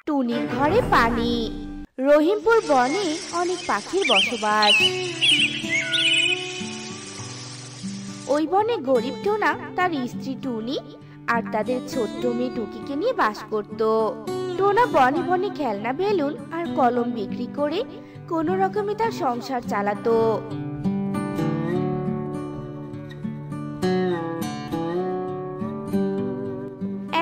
টুনির ঘরে পানি। রহিমপুর বনে অনেক পাখির বসবাস। ওই বনে গরিব টোনা তার স্ত্রী টুনি আর তাদের ছোট্ট মেয়ে টুকিকে নিয়ে বাস করত। টোনা বনে বনে খেলনা বেলুন আর কলম বিক্রি করে কোনো রকমে তার সংসার চালাতো।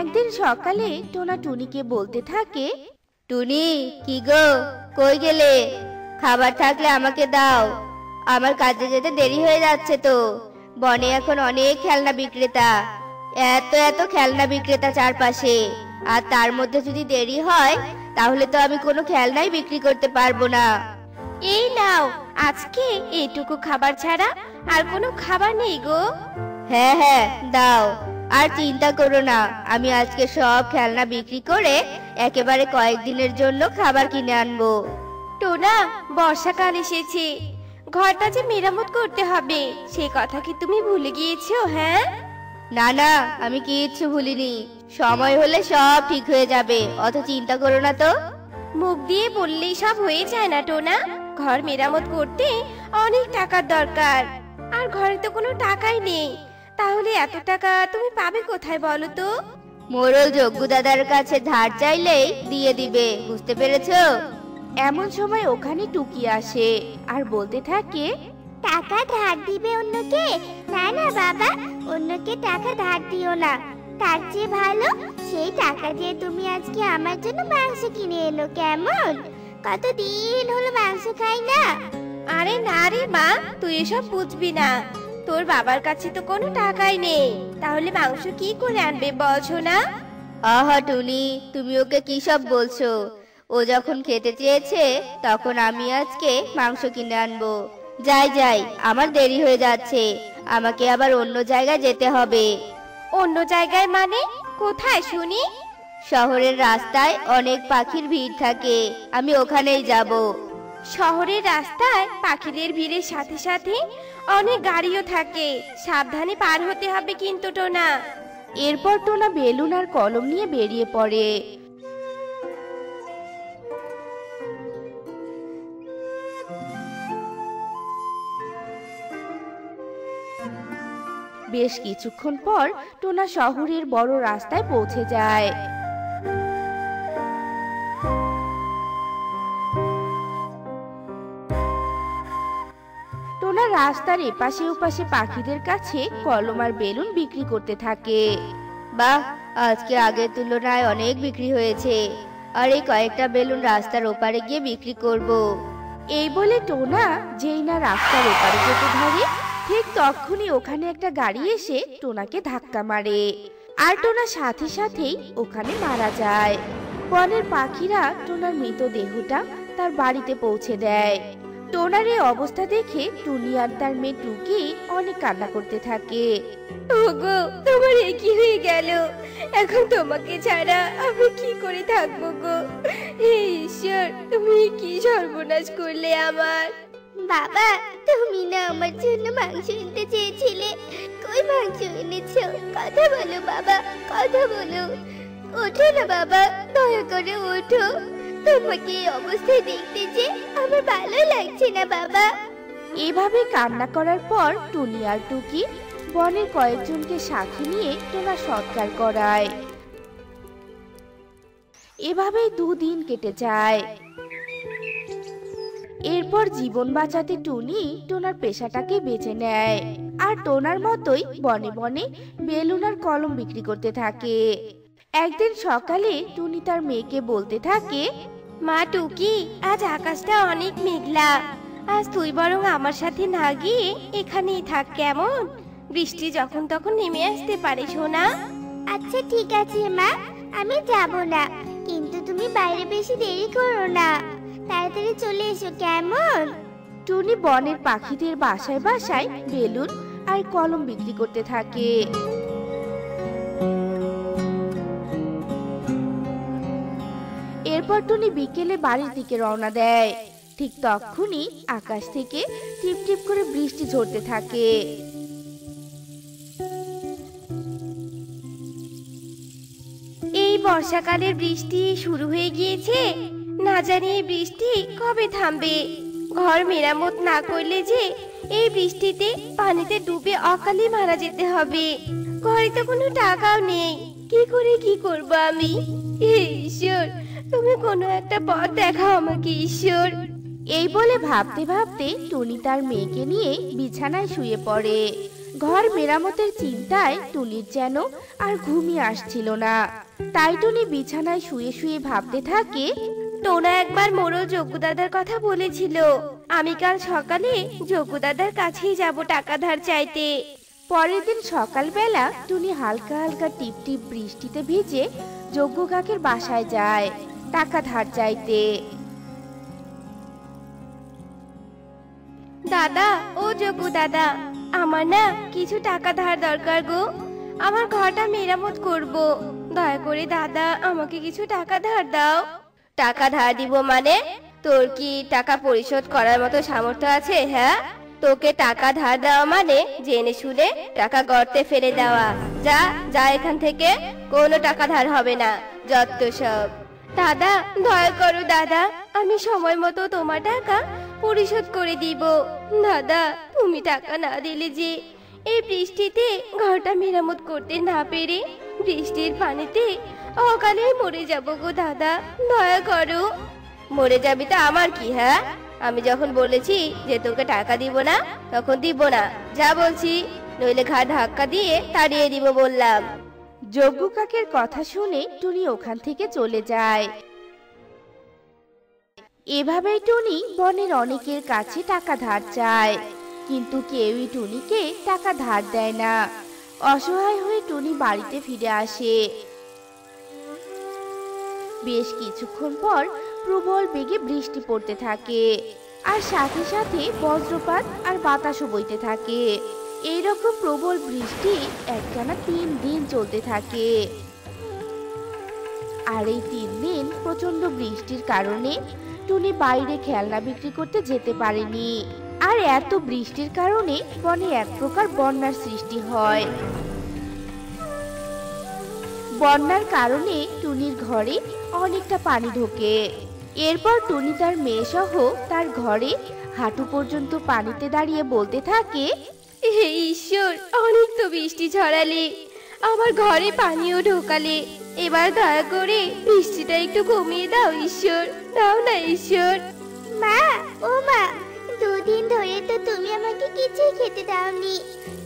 একদিন সকালে টোনা টুনিকে বলতে থাকে, টুনি, কি গো, কই গেলে? খাবার থাকলে আমাকে দাও, আমার কাজে যেতে দেরি হয়ে যাচ্ছে তো। বনে এখন অনেক খেলনা বিক্রেতা, এত এত খেলনা বিক্রেতা চারপাশে, আর তার মধ্যে যদি দেরি হয় তাহলে তো আমি কোনো খেলনাই বিক্রি করতে পারবো না। এই নাও, আজকে এইটুকু খাবার ছাড়া আর কোনো খাবার নেই গো। হ্যাঁ হ্যাঁ, দাও। আর চিন্তা করো না, আমি আজকে সব খেলনা বিক্রি করে একেবারে কয়েকদিনের জন্য খাবার কিনে আনবো। টোনা, বর্ষাকাল এসেছে, ঘরটা যে মেরামত করতে হবে, সে কথা কি তুমি ভুলে গিয়েছো? হ্যাঁ না না, আমি কিচ্ছু ভুলিনি, সময় হলে সব ঠিক হয়ে যাবে, অত চিন্তা করো না তো। মুখ দিয়ে বললেই সব হয়ে যায় না টোনা, ঘর মেরামত করতে অনেক টাকার দরকার, আর ঘরে তো কোনো টাকাই নেই। তাহলে এত টাকা তুমি পাবে কোথায় বলো তো? মোড়ল যজ্ঞ দাদার কাছে ধার চাইলেই দিয়ে দিবে, বুঝতে পেরেছো? এমন সময় ওখানে টুকি আসে আর বলতে থাকে, টাকা ধার দিবে অন্যকে? না না বাবা, অন্যকে টাকা ধার দিও না, তার চেয়ে ভালো সেই টাকা দিয়ে তুমি আজকে আমার জন্য মাংস কিনে এলো, কেমন? কতদিন হলো মাংস খাই না। আরে না রে মা, তুই এসব বুঝবি না, তোর বাবার কাছে তো কোনো টাকাই নেই, তাহলে মাংস কি করে আনবে বলছো না? আহা টুনি, তুমি ওকে কি সব বলছো? ও যখন খেতে চেয়েছে তখন আমি আজকে মাংস কিনে আনবো। যাই যাই, আমার দেরি হয়ে যাচ্ছে, আমাকে আবার অন্য জায়গায় যেতে হবে। অন্য জায়গায় মানে কোথায় শুনি? শহরের রাস্তায় অনেক পাখির ভিড় থাকে, আমি ওখানেই যাব। শহরের রাস্তায় পাখিদের ভিড়ের সাথে সাথে অনেক গাড়িও থাকে, সাবধানে পার হতে হবে কিন্তু টোনা। এরপর টোনা বেলুন আর কলম নিয়ে বেরিয়ে পড়ে। বেশ কিছুক্ষণ পর টোনা শহরের বড় রাস্তায় পৌঁছে যায়। টোনা রাস্তার এপাশে ওপাশে পাখিদের কাছে কলম আর বেলুন বিক্রি করতে থাকে। বাহ, আজকে আগের তুলনায় অনেক বিক্রি হয়েছে, আর এই কয়েকটা বেলুন রাস্তার ওপারে গিয়ে বিক্রি করব। এই বলে টোনা যেই না রাস্তার ওপারে যেতে ধরে, ঠিক তখনই ওখানে একটা গাড়ি এসে টোনাকে ধাক্কা মারে, আর টোনা সাথে সাথেই ওখানে মারা যায়। বনের পাখিরা টোনার মৃতদেহটা তার বাড়িতে পৌঁছে দেয়। টোনার এই অবস্থা দেখে টুনি আর তার মেয়ে টুকি অনেক কান্না করতে থাকে। ওগো, তোমার এ কি হয়ে গেল? এখন তোমাকে ছাড়া আমি কি করে থাকবো গো? হে ঈশ্বর, তুমি কি সর্বনাশ করলে আমার। বাবা, তুমি না আমার জন্য মাংস আনতে চেয়েছিলে, কই মাংস এনেছো? কথা বলো বাবা, কথা বলো। ওঠো না বাবা, দয়া করে ওঠো, তোমাকে এই অবস্থায় দেখতে যে আমার ভালো লাগছে না বাবা। এভাবে কান্না করার পর টুনি আর টুকি বনের কয়েকজনকে সাথে নিয়ে টোনা সৎকার করায়। এভাবেই দুদিন কেটে যায়। এরপর জীবন বাঁচাতে টুনি টোনার পেশাটাকে বেছে নেয়, আর টোনার মতোই বনে বনে বেলুন আর কলম বিক্রি করতে থাকে। একদিন সকালে টুনি তার মেয়েকে বলতে থাকে, মা টুকি, আজ আকাশটা অনেক মেঘলা, আজ তুই বরং আমার সাথে না গিয়ে এখানেই থাক, কেমন? বৃষ্টি যখন তখন নেমে আসতে পারে সোনা। আচ্ছা ঠিক আছে মা, আমি যাব না, কিন্তু তুমি বাইরে বেশি দেরি করো না, তাড়াতাড়ি চলে এসো, কেমন? টুনি বনের পাখিদের বাসায় বাসায় বেলুন আর কলম বিক্রি করতে থাকে। এরপর টুনি বিকেলে বাড়ির দিকে রওনা দেয়। ঠিক তখনই আকাশ থেকে টিপ টিপ করে বৃষ্টি ঝরতে থাকে। এই বর্ষাকালের বৃষ্টি শুরু হয়ে গিয়েছে, না জানি এই বৃষ্টি কবে থামবে। ঘর মেরামত না করলে যে এই বৃষ্টিতে পানিতে ডুবে অকালে মারা যেতে হবে। ঘরে তো কোনো টাকাও নেই, কি করে কি করব আমি? হে ঈশ্বর, তুমি কোনো একটা পথ দেখাও আমাকে ঈশ্বর। এই বলে ভাবতে ভাবতে টুনি তার মেয়েকে নিয়ে বিছানায় শুয়ে পড়ে। ঘর মেরামতের চিন্তায় টুনির যেন আর ঘুমই আসছিল না। তাই টুনি বিছানায় শুয়ে শুয়ে ভাবতে থাকে, টোনা একবার মোড়ল যজ্ঞ দাদার কথা বলেছিল, আমি কাল সকালে যজ্ঞ দাদার কাছেই যাব টাকা ধার চাইতে। পরের দিন সকালবেলা টুনি হালকা হালকা টিপ টিপ বৃষ্টিতে ভিজে যজ্ঞ কাকের বাসায় যায় টাকা ধার চাইতে। দাদা, ও যজ্ঞ দাদা, আমার না কিছু টাকা ধার দরকার গো। আমার ঘরটা মেরামত করব, দয়া করে দাদা আমাকে কিছু টাকা ধার দাও। টাকা ধার দিব মানে? তোর কি টাকা পরিশোধ করার মতো সামর্থ্য আছে? হ্যাঁ, তোকে টাকা ধার দেওয়া মানে জেনে শুনে টাকা গর্তে ফেলে দেওয়া। যা যা এখান থেকে, কোনো টাকা ধার হবে না, যত সব। দাদা দয়া করো দাদা, আমি সময় মতো তোমার টাকা পরিশোধ করে দিব। দাদা তুমি টাকা না দিলে যে এই বৃষ্টিতে ঘরটা মেরামত করতে না পেরে বৃষ্টির পানিতে অকালে মরে যাব গো দাদা, দয়া করো। মরে যাবি তো আমার কি? হ্যাঁ, আমি যখন বলেছি যে তোকে টাকা দিব না তখন দিব না, যা বলছি, নইলে ঘাড় ধাক্কা দিয়ে তাড়িয়ে দিব বললাম। যজ্ঞ কাকের কথা শুনে টুনি ওখান থেকে চলে যায়। এভাবেই টুনি বনের অনেকের কাছে টাকা ধার চায়, কিন্তু কেউই টুনিকে টাকা ধার দেয় না। অসহায় হয়ে টুনি বাড়িতে ফিরে আসে। বেশ কিছুক্ষণ পর প্রবল বেগে বৃষ্টি পড়তে থাকে, আর সাথে সাথে বজ্রপাত আর বাতাসও বইতে থাকে। এইরকম প্রবল বৃষ্টি একটানা 3 দিন চলতে থাকে। আর এই 3 দিন প্রচন্ড বৃষ্টির কারণে টুনি বাইরে খেলনা বিক্রি করতে যেতে পারেনি। আর এত বৃষ্টির কারণে বনে এক প্রকার বন্যার সৃষ্টি হয়। বন্যার কারণে টুনির ঘরে অনেকটা পানি ঢোকে। এরপর টুনি তার মেয়ে সহ তার ঘরে হাঁটু পর্যন্ত পানিতে দাঁড়িয়ে বলতে থাকে, হে ঈশ্বর, অনেক তো বৃষ্টি ছড়ালে, আমার ঘরে পানিও ঢোকালে, এবার দয়া করে বৃষ্টিটা একটু কমিয়ে দাও ঈশ্বর, দাও না ঈশ্বর। মা, ও মা, 2 দিন ধরে তো তুমি আমাকে কিছুই খেতে দাওনি,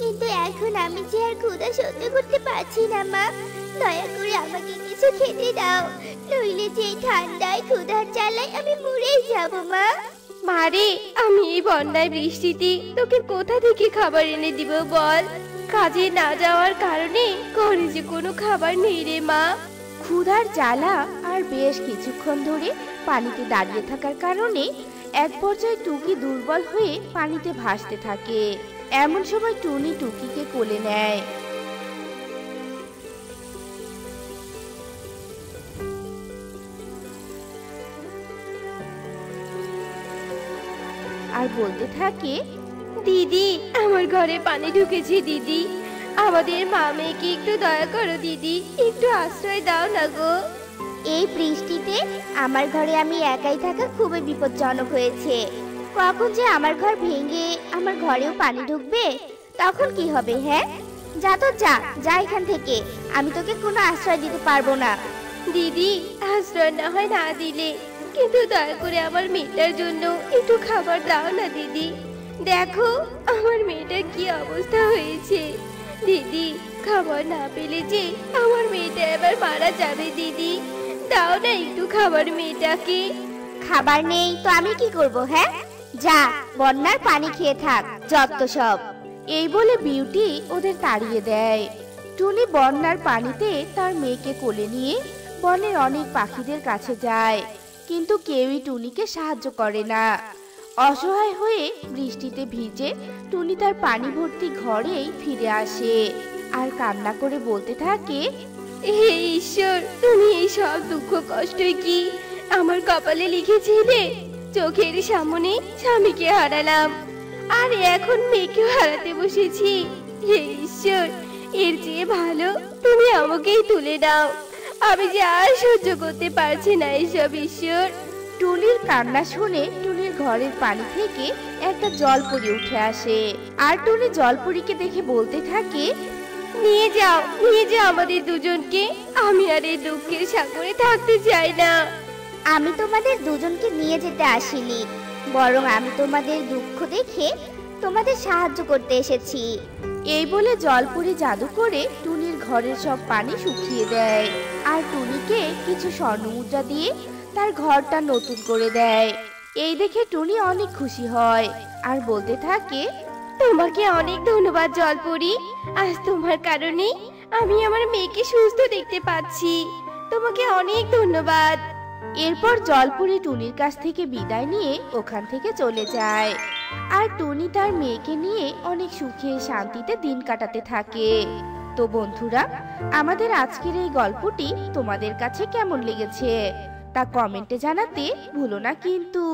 কিন্তু এখন আমি যে আর ক্ষুধা সহ্য করতে পারছি না মা, দয়া করে আমাকে কিছু খেতে দাও, নইলে যে ঠান্ডায় ক্ষুধার জ্বালায় আমি মরেই যাব মা। মারে, আমি এই বন্যায় বৃষ্টিতে তোকে কোথা থেকে খাবার এনে দিব বল? কাজে না যাওয়ার কারণে ঘরে যে কোনো খাবার নেই রে মা। ক্ষুধার জ্বালা আর বেশ কিছুক্ষণ ধরে পানিতে দাঁড়িয়ে থাকার কারণে এক পর্যায়ে টুকি দুর্বল হয়ে পানিতে ভাসতে থাকে। এমন সময় টুনি টুকিকে কোলে নেয়। আর বলতে থাকে, দিদি, আমার ঘরে পানি ঢুকেছে দিদি, আমাদের মা মেয়েকে একটু দয়া করো দিদি, একটু আশ্রয় দাও না গো। এই বৃষ্টিতে আমার ঘরে আমি একাই থাকা খুবই বিপজ্জনক হয়েছে। কখন যে আমার ঘর ভেঙে আমার ঘরেও পানি ঢুকবে, তখন কি হবে? হ্যাঁ, যা তো যা যা এখান থেকে, আমি তোকে কোনো আশ্রয় দিতে পারবো না। দিদি, আশ্রয় না হয় না দিলে, কিন্তু দয়া করে আমার মেয়েটার জন্য একটু খাবার দাও না দিদি। দেখো আমার মেয়েটার কি অবস্থা হয়েছে। দিদি, খাবার না পেলে যে আমার মেয়েটা এবার মারা যাবে দিদি, দাও না একটু খাবার মেয়েটাকে। খাবার নেই তো আমি কি করব? হ্যাঁ, যা বন্যার পানি খেয়ে থাক, যত সব। এই বলে বিউটি ওদের তাড়িয়ে দেয়। টুনি বন্যার পানিতে তার মেয়েকে কোলে নিয়ে বনের অনেক পাখিদের কাছে যায়, কিন্তু কেউই টুনিকে সাহায্য করে না। অসহায় হয়ে বৃষ্টিতে ভিজে টুনি তার পানি ভর্তি ঘরেই ফিরে আসে আর কান্না করে বলতে থাকে, হে ঈশ্বর, তুমি এই সব দুঃখ কষ্ট কি আমার কপালে লিখেছিলে? চোখের সামনে স্বামীকে হারালাম, আর এখন মেয়েকেও হারাতে বসেছি। হে ঈশ্বর, এর চেয়ে ভালো তুমি আমাকেই তুলে দাও, আমি যে আর সহ্য করতে পারছি না এসব, ঈশ্বর। টুনির কান্না শুনে টুনির ঘরের পানি থেকে একটা জলপরি উঠে আসে। আর টুনি জলপরীকে দেখে বলতে থাকে, নিয়ে যাও আমাদের দুজনকে। আমি আর এই দুঃখের সাগরে থাকতে চাই না। আমি তোমাদের দুজনকে নিয়ে যেতে আসিনি, বরং আমি তোমাদের দুঃখ দেখে তোমাদের সাহায্য করতে এসেছি। এই বলে জলপরি জাদু করে টুনির ঘরের সব পানি শুকিয়ে দেয় আর টুনিকে কিছু স্বর্ণমুদ্রা দিয়ে তার ঘরটা নতুন করে দেয়। এই দেখে টুনি অনেক খুশি হয় আর বলতে থাকে, তোমাকে অনেক ধন্যবাদ জলপরি। আজ তোমার কারণে আমি আমার মেয়েকে সুস্থ দেখতে পাচ্ছি। তোমাকে অনেক ধন্যবাদ। এরপর জলপরি টুনির কাছ থেকে বিদায় নিয়ে ওখান থেকে চলে যায় আর টুনি তার মেয়েকে নিয়ে অনেক সুখে শান্তিতে দিন কাটাতে থাকে। তো বন্ধুরা, আমাদের আজকের এই গল্পটি তোমাদের কাছে কেমন লেগেছে তা কমেন্টে জানাতে ভুলো না কিন্তু।